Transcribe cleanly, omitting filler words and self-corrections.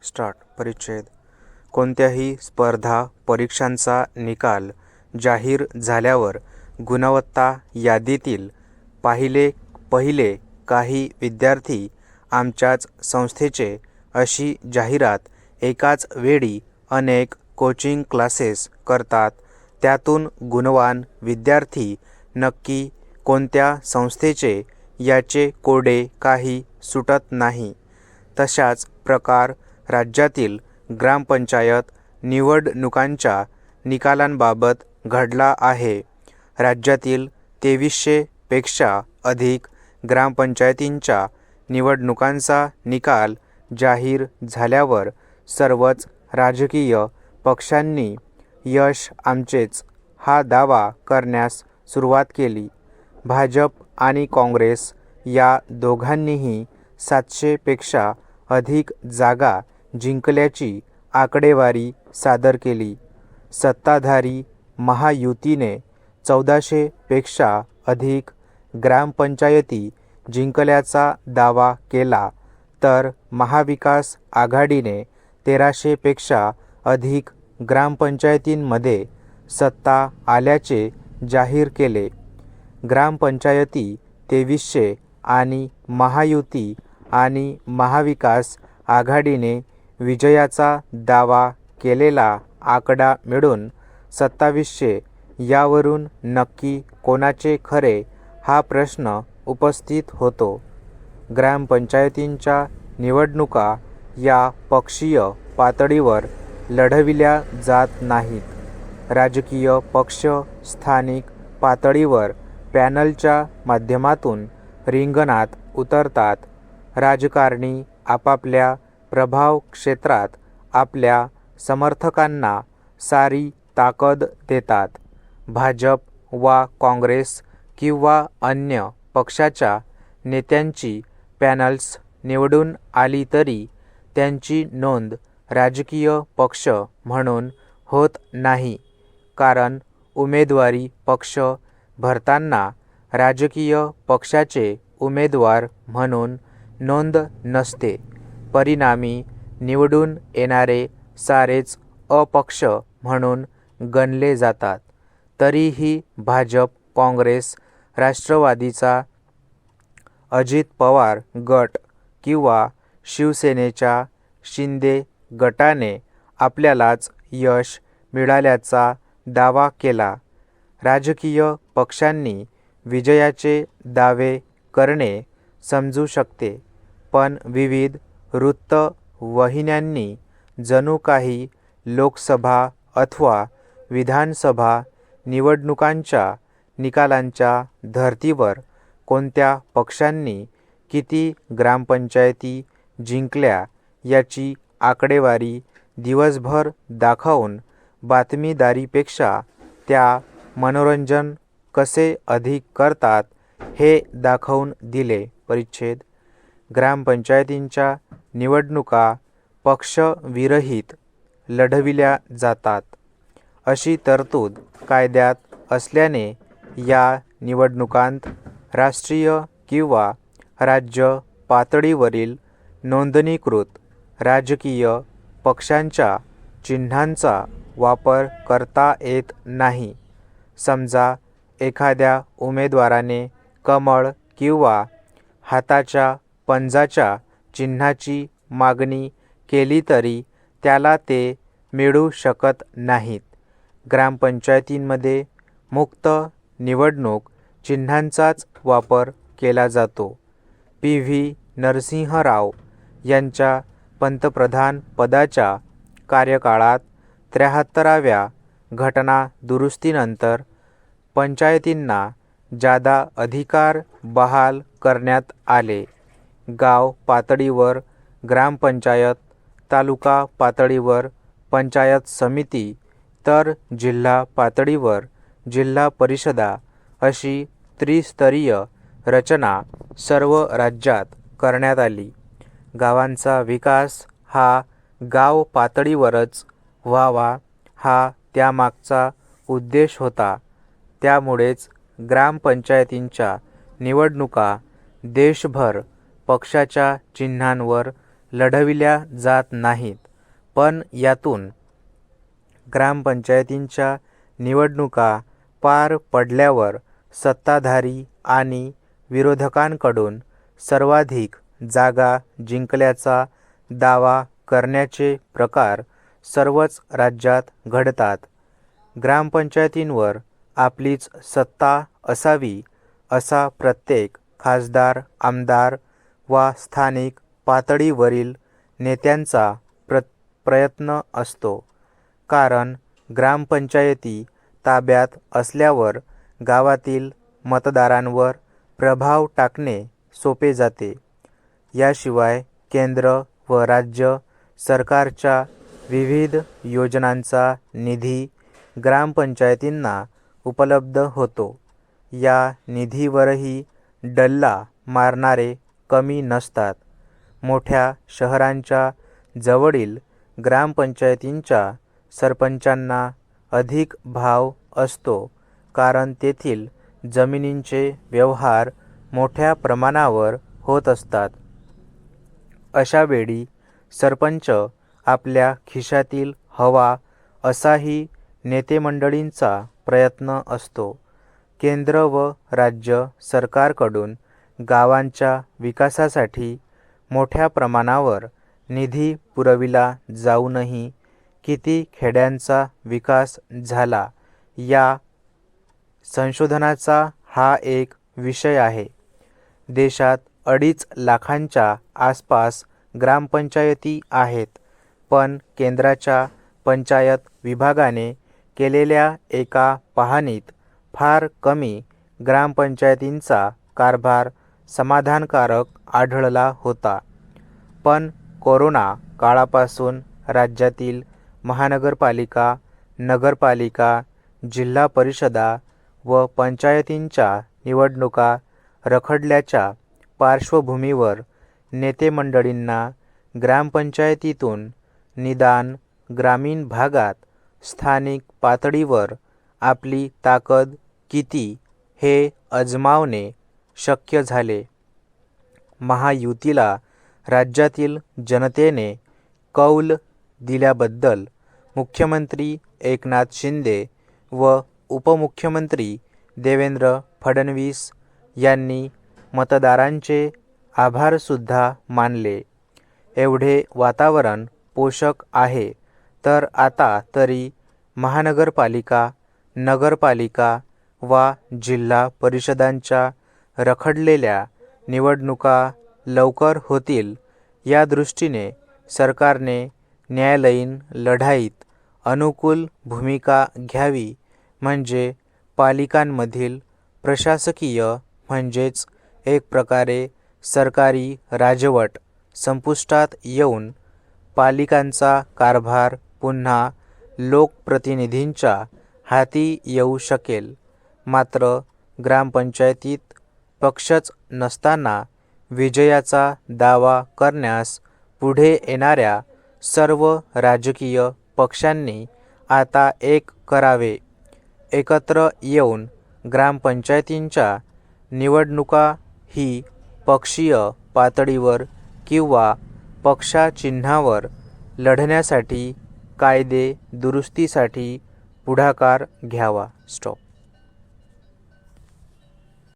Start. परिच्छेद. कोणत्याही स्पर्धा परीक्षांचा निकाल जाहीर झाल्यावर गुणवत्ता यादीतील पहिले काही विद्यार्थी आमच्याच संस्थेचे अशी जाहिरात एकाच वेळी अनेक कोचिंग क्लासेस करतात. त्यातून गुणवान विद्यार्थी नक्की कोणत्या संस्थेचे याचे कोडे काही सुटत नाही. तशाच प्रकार राज्यातील ग्रामपंचायत निवडणुकांच्या निकालांबाबत घडला आहे. राज्यातील 2300 पेक्षा अधिक ग्रामपंचायतींच्या निवडणुकांचा निकाल जाहीर झाल्यावर सर्वच राजकीय पक्षांनी यश आमचेच हा दावा करण्यास सुरुवात केली. भाजप आणि काँग्रेस या दोघांनीही 700 पेक्षा अधिक जागा जिंकल्याची आकडेवारी सादर केली. सत्ताधारी महायुतीने 1400 पेक्षा अधिक ग्रामपंचायती जिंकल्याचा दावा केला, तर महाविकास आघाडीने 1300 पेक्षा अधिक ग्रामपंचायतींमध्ये सत्ता आल्याचे जाहीर केले. ग्रामपंचायती 2300 आणि महायुती आणि महाविकास आघाडीने विजयाचा दावा केलेला आकडा मिळून 2700. यावरून नक्की कोणाचे खरे हा प्रश्न उपस्थित होतो. ग्रामपंचायतींच्या निवडणुका या पक्षीय पातळीवर लढविल्या जात नाहीत. राजकीय पक्ष स्थानिक पातळीवर पॅनलच्या माध्यमातून रिंगणात उतरतात. राजकारणी आपापल्या प्रभाव क्षेत्रात आपल्या समर्थकांना सारी ताकद देतात. भाजप वा काँग्रेस किंवा अन्य पक्षाच्या नेत्यांची पॅनल्स निवडून आली तरी त्यांची नोंद राजकीय पक्ष म्हणून होत नाही, कारण उमेदवारी पक्ष भरताना राजकीय पक्षाचे उमेदवार म्हणून नोंद नसते. परिणामी निवडून येणारे सारेच अपक्ष म्हणून गणले जातात. तरीही भाजप, काँग्रेस, राष्ट्रवादीचा अजित पवार गट किंवा शिवसेनेच्या शिंदे गटाने आपल्यालाच यश मिळाल्याचा दावा केला. राजकीय पक्षांनी विजयाचे दावे करणे समजू शकते, पण विविध वृत्तवाहिन्यांनी जणू काही लोकसभा अथवा विधानसभा निवडणुकांच्या निकालांच्या धर्तीवर कोणत्या पक्षांनी किती ग्रामपंचायती जिंकल्या याची आकडेवारी दिवसभर दाखवून बातमीदारीपेक्षा त्या मनोरंजन कसे अधिक करतात हे दाखवून दिले. परिच्छेद. ग्रामपंचायतींच्या निवडणुका पक्षविरहित लढविल्या जातात, अशी तरतूद कायद्यात असल्याने या निवडणुकांत राष्ट्रीय किंवा राज्य पातळीवरील नोंदणीकृत राजकीय पक्षांच्या चिन्हांचा वापर करता येत नाही. समजा एखाद्या उमेदवाराने कमळ किंवा हाताच्या पंजाच्या चिन्हाची मागणी केली तरी त्याला ते मिळू शकत नाहीत. ग्रामपंचायतींमध्ये मुक्त निवडणूक चिन्हांचाच वापर केला जातो. पी. नरसिंह राव यांच्या पंतप्रधान पदाच्या कार्यकाळात 73व्या घटना दुरुस्तीनंतर पंचायतींना जादा अधिकार बहाल करण्यात आले. गाव पातळीवर ग्रामपंचायत, तालुका पातळीवर पंचायत समिती, तर जिल्हा पातळीवर जिल्हा परिषदा अशी त्रिस्तरीय रचना सर्व राज्यात करण्यात आली. गावांचा विकास हा गाव पातळीवरच व्हावा हा त्यामागचा उद्देश होता. त्यामुळेच ग्रामपंचायतींच्या निवडणुका देशभर पक्षाच्या चिन्हांवर लढविल्या जात नाहीत, पण यातून ग्रामपंचायतींच्या निवडणुका पार पडल्यावर सत्ताधारी आणि विरोधकांकडून सर्वाधिक जागा जिंकल्याचा दावा करण्याचे प्रकार सर्वच राज्यात घडतात. ग्रामपंचायतींवर आपलीच सत्ता असावी असा प्रत्येक खासदार, आमदार वा स्थानिक पातळीवरील नेत्यांचा प्रयत्न असतो. कारण ग्रामपंचायती ताब्यात असल्यावर गावातील मतदारांवर प्रभाव टाकणे सोपे जाते. याशिवाय केंद्र व राज्य सरकारच्या विविध योजनांचा निधी ग्रामपंचायतींना उपलब्ध होतो. या निधीवरही डल्ला मारणारे कमी नसतात. मोठ्या शहरांच्या जवळील ग्रामपंचायतींच्या सरपंचांना अधिक भाव असतो, कारण तेथील जमिनींचे व्यवहार मोठ्या प्रमाणावर होत असतात. अशावेळी सरपंच आपल्या खिशातील हवा असाही नेतेमंडळींचा प्रयत्न असतो. केंद्र व राज्य सरकारकडून गावांच्या विकासासाठी मोठ्या प्रमाणावर निधी पुरविला जाऊनही किती खेड्यांचा विकास झाला या संशोधनाचा हा एक विषय आहे. देशात 2.5 लाखांच्या आसपास ग्रामपंचायती आहेत, पण केंद्राच्या पंचायत विभागाने केलेल्या एका पाहणीत फार कमी ग्रामपंचायतींचा कारभार समाधानकारक आढळला होता. पण कोरोना काळापासून राज्यातील महानगरपालिका, नगरपालिका, जिल्हा परिषदा व पंचायतींच्या निवडणुका रखडल्याच्या पार्श्वभूमीवर नेतेमंडळींना ग्रामपंचायतीतून निदान ग्रामीण भागात स्थानिक पातळीवर आपली ताकद किती हे अजमावणे शक्य झाले. महायुतीला राज्यातील जनतेने कौल दिल्याबद्दल मुख्यमंत्री एकनाथ शिंदे व उपमुख्यमंत्री देवेंद्र फडणवीस यांनी मतदारांचे आभारसुद्धा मानले. एवढे वातावरण पोषक आहे, तर आता तरी महानगरपालिका, नगरपालिका वा जिल्हा परिषदांच्या रखडलेल्या निवडणुका लवकर होतील या दृष्टीने सरकारने न्यायालयीन लढाईत अनुकूल भूमिका घ्यावी, म्हणजे पालिकांमधील प्रशासकीय म्हणजेच एक प्रकारे सरकारी राजवट संपुष्टात येऊन पालिकांचा कारभार पुन्हा लोकप्रतिनिधींच्या हाती येऊ शकेल. मात्र ग्रामपंचायतीत पक्षच नसताना विजयाचा दावा करण्यास पुढे येणाऱ्या सर्व राजकीय पक्षांनी आता एक करावे. एकत्र येऊन ग्रामपंचायतींच्या निवडणुका ही पक्षीय पातळीवर किंवा पक्षाचिन्हावर लढण्यासाठी कायदे दुरुस्तीसाठी पुढाकार घ्यावा.